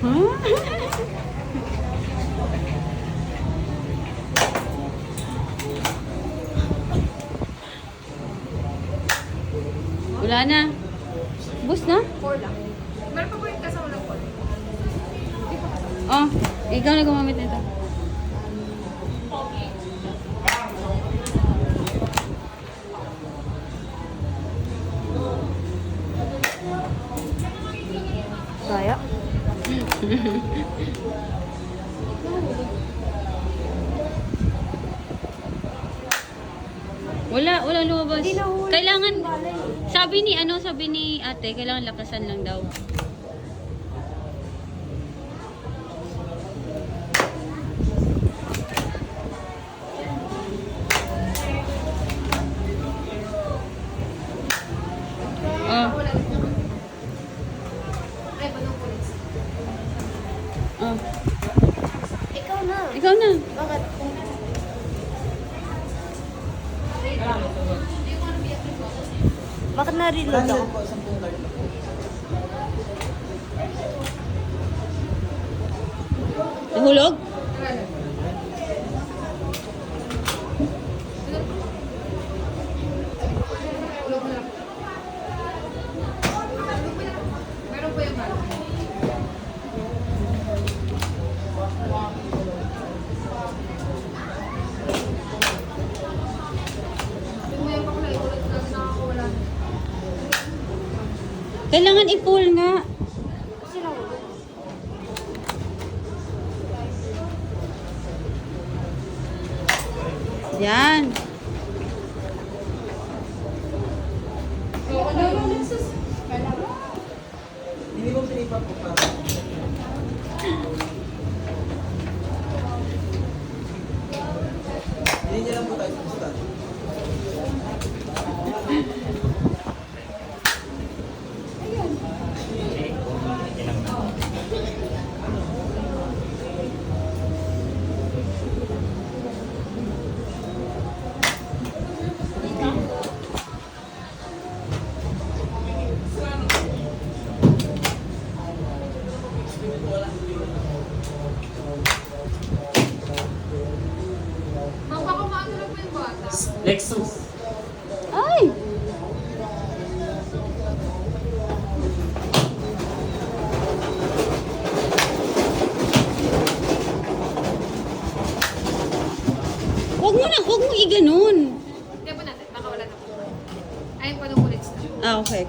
Wala na. Bus na? 4 lang. Meron pa po yung kasama ng 4. Oh, ikaw na gumamit nito. Kaya? Wala lumabas. Kailangan, sabi ni ate, kailangan lakasan lang daw. Oh. Ay, panong pulis. Oh. Ikaw na. Ikaw na. Bakit? Bakit na-reload ako? Nahulog? Meron po yung bala. Kailangan i-pull nga. Yan. Hindi mo sinipa po pa. Hindi niya lang po tayo sa stand. Magpapamaano lang po yung bata. Lexus. Ay! Huwag mo i-ganon. Hindi po natin, baka wala na po. Ayun po nung pulis na. Ah, okay.